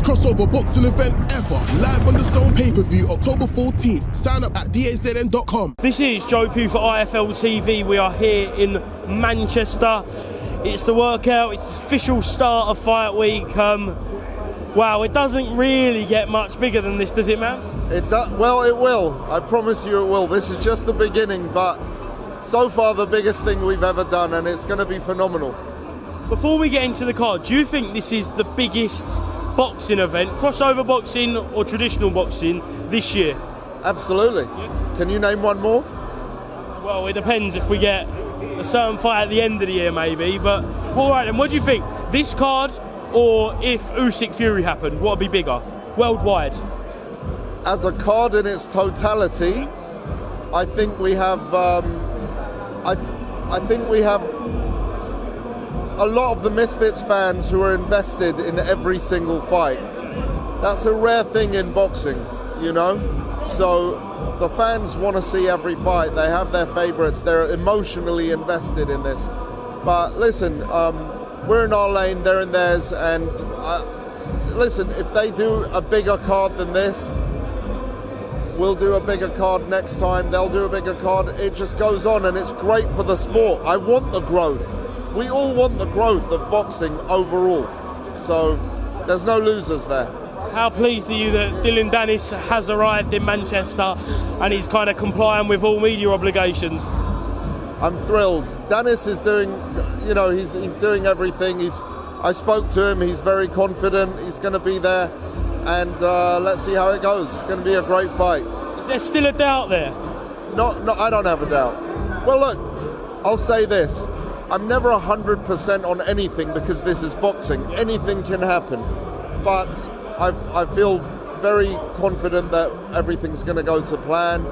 biggest crossover boxing event ever. Live on the Zone pay-per-view, October 14th. Sign up at dazn.com. This is Joe Pugh for IFL TV. We are here in Manchester. It's the workout, it's the official start of fight week. Wow, it doesn't really get much bigger than this, does it, man? It does. Well, it will. I promise you it will. This is just the beginning, but so far the biggest thing we've ever done, and it's going to be phenomenal. Before we get into the card, do you think this is the biggest boxing event, crossover boxing or traditional boxing, this year? Absolutely. Yeah. Can you name one more? Well, it depends if we get a certain fight at the end of the year, maybe. But all right, then, what do you think? This card, or if Usyk Fury happened, what would be bigger worldwide? As a card in its totality, I think we have. I think we have a lot of the Misfits fans who are invested in every single fight. That's a rare thing in boxing, you know. So the fans want to see every fight. They have their favorites. They're emotionally invested in this. But listen, we're in our lane, they're in theirs, and listen, if they do a bigger card than this, we'll do a bigger card next time, they'll do a bigger card. It just goes on, and it's great for the sport. I want the growth. We all want the growth of boxing overall. So there's no losers there. How pleased are you that Dylan Dennis has arrived in Manchester and he's kind of complying with all media obligations? I'm thrilled. Dennis is doing, you know, he's doing everything. I spoke to him, he's very confident, he's going to be there, and let's see how it goes. It's going to be a great fight. Is there still a doubt there? No, I don't have a doubt. Well, look, I'll say this. I'm never 100% on anything because this is boxing. Anything can happen. But I feel very confident that everything's going to go to plan.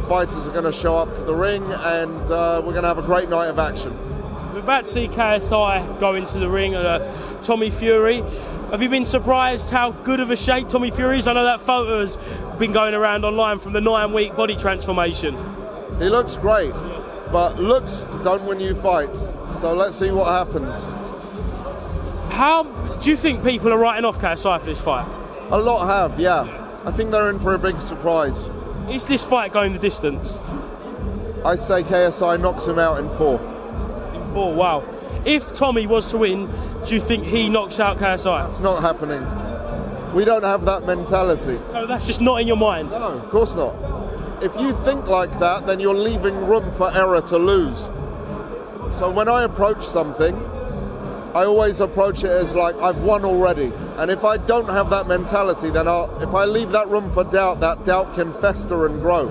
Fighters are going to show up to the ring, and we're going to have a great night of action. We're about to see KSI go into the ring, Tommy Fury. Have you been surprised how good of a shape Tommy Fury is? I know that photo has been going around online from the 9-week body transformation. He looks great, but looks don't win you fights. So let's see what happens. How do you think people are writing off KSI for this fight? A lot have, yeah. I think they're in for a big surprise. Is this fight going the distance? I say KSI knocks him out in 4. In 4, wow. If Tommy was to win, do you think he knocks out KSI? That's not happening. We don't have that mentality. So that's just not in your mind? No, of course not. If you think like that, then you're leaving room for error to lose. So when I approach something, I always approach it as like, I've won already. And if I don't have that mentality, then if I leave that room for doubt, that doubt can fester and grow.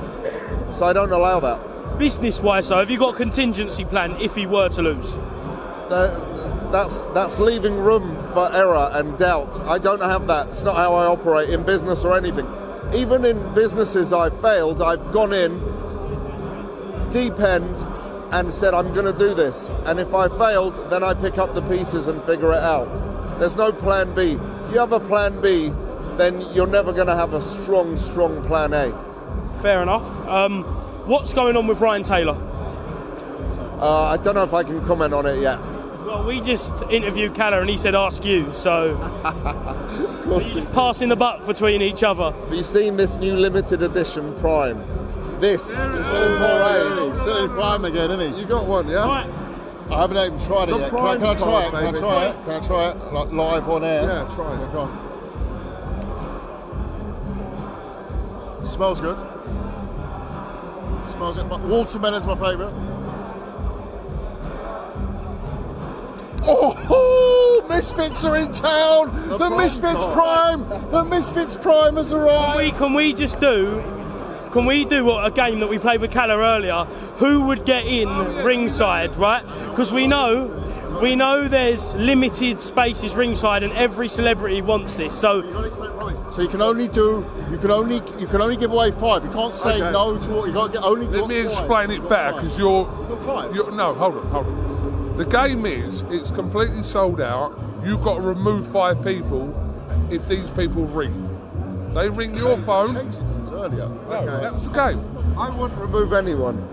So I don't allow that. Business-wise, though, have you got a contingency plan if he were to lose? That's leaving room for error and doubt. I don't have that. It's not how I operate in business or anything. Even in businesses I've failed, I've gone in, deep end, and said, I'm going to do this. And if I failed, then I pick up the pieces and figure it out. There's no plan B. If you have a plan B, then you're never going to have a strong plan A. Fair enough. What's going on with Ryan Taylor? I don't know if I can comment on it yet. Well, we just interviewed Kalle and he said ask you, so of course you're passing the buck between each other. Have you seen this new limited edition Prime? This is all more age. Silly Prime again, isn't he? You got one, yeah? Right. I haven't even tried it yet. Can I try it? Can I try it? Can I try it like live on air? Yeah, try it. Yeah, go on. Smells good. Smells good. Watermelon's my favourite. Oh, Misfits are in town. The Misfits Prime. The Misfits Prime has arrived. Can we do what a game that we played with Kalle earlier? Who would get in ringside, right? Because we know there's limited spaces ringside, and every celebrity wants this. So you can only give away 5. You can't say no to what you got. Let me explain it better, because you're no. Hold on. The game it's completely sold out. You've got to remove 5 people if these people ring. They ring your phone. Changed it since earlier. No, that was the game. I wouldn't remove anyone.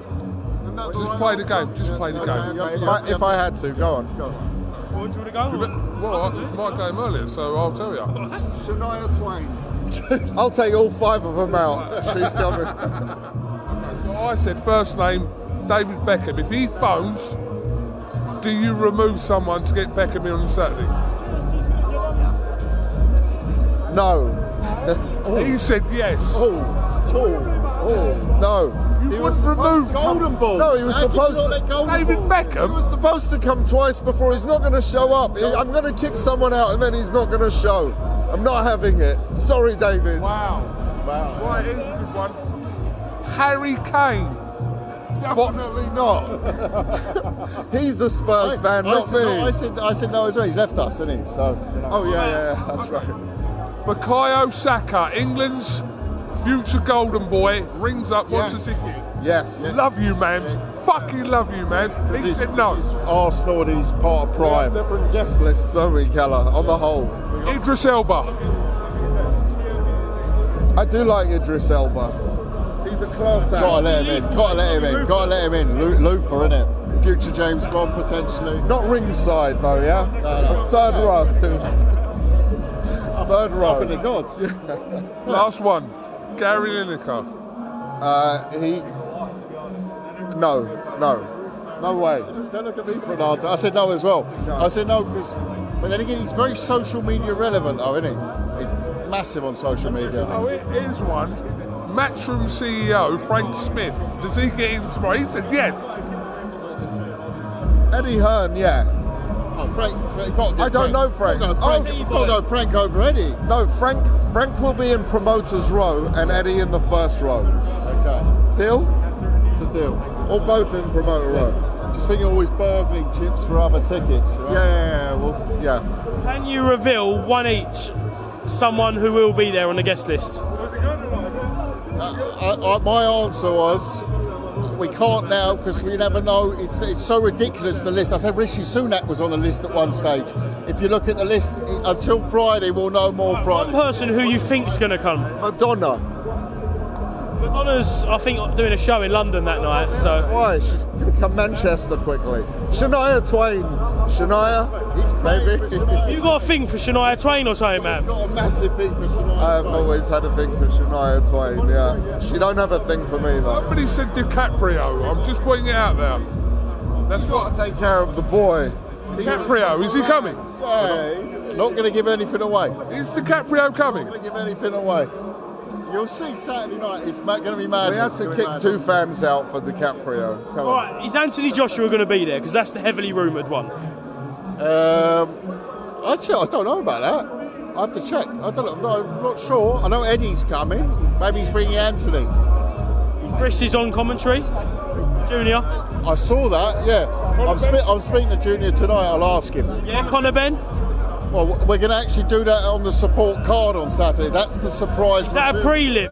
Just play the game. Just play the game. If I had to, go on. Who do you want to go? Well, it was my game earlier, so I'll tell you. Shania Twain. I'll take all 5 of them out. She's coming. So I said first name, David Beckham. If he phones, do you remove someone to get Beckham in on Saturday? No. He said yes. No. You wouldn't remove Golden Balls. No, he was supposed to. David He Beckham. was supposed to come twice before. He's not going to show up. I'm going to kick someone out and then he's not going to show. I'm not having it. Sorry, David. Wow. Right, here's a good one. Harry Kane. Definitely not. He's a Spurs fan, not me. I said no as well. He's left us, hasn't he? So. Oh yeah, that's right. Bukayo Saka, England's future golden boy, rings up, wants a ticket. Yes. Love you, Mams. Fucking love you, man. He said no. He's Arsenal and he's part of We have Prime. different guest lists, don't we, Keller? On the whole, Idris Elba. I do like Idris Elba. He's a class act. Gotta let him in. Luther, innit? Future James Bond potentially. Not ringside though, yeah. No. Third row. Third row. Up in the gods. Last one. Gary Lineker. No way. Don't look at me for an answer. I said no as well. I said no because, but then again, he's very social media relevant, though, isn't he? He's massive on social media. Oh, here's one. Matchroom CEO Frank Smith. Does he get in tomorrow? He said yes. Eddie Hearn, yeah. Oh, Frank, you can't get I don't know Frank. Can't go Frank over Eddie. No, Frank will be in promoters row and Eddie in the first row. Okay, Deal? it's a deal. Or both in promoter row? Just thinking always bargaining chips for other tickets. Right? Yeah. Can you reveal one each, someone who will be there on the guest list? My answer was, we can't now because we never know. It's so ridiculous, the list. I said Rishi Sunak was on the list at one stage. If you look at the list, until Friday, we'll know more One Friday. person who you think's going to come. Madonna's, I think, doing a show in London that night, so... why? She's going to come Manchester quickly. Shania Twain. Shania? Maybe. You got a thing for Shania Twain or something, man? Not a massive thing for Shania. I've always had a thing for Shania Twain, yeah. She don't have a thing for me, though. Somebody said DiCaprio. I'm just putting it out there. That's Got what. to take care of the boy. DiCaprio, is he coming? Yeah, he's not going to give anything away. Is DiCaprio coming? Not going to give anything away. You'll see Saturday night. It's going to be mad. We had to kick 2 fans out for DiCaprio. Tell him. All right, is Anthony Joshua going to be there? Because that's the heavily rumoured one. Actually, I don't know about that. I have to check. I don't know. No, I'm not sure. I know Eddie's coming. Maybe he's bringing Anthony. Chris is on commentary. Junior. I saw that. Yeah. I'm speaking to Junior tonight. I'll ask him. Yeah, Conor Ben. Well, we're going to actually do that on the support card on Saturday. That's the surprise. Is that a reveal. prelim?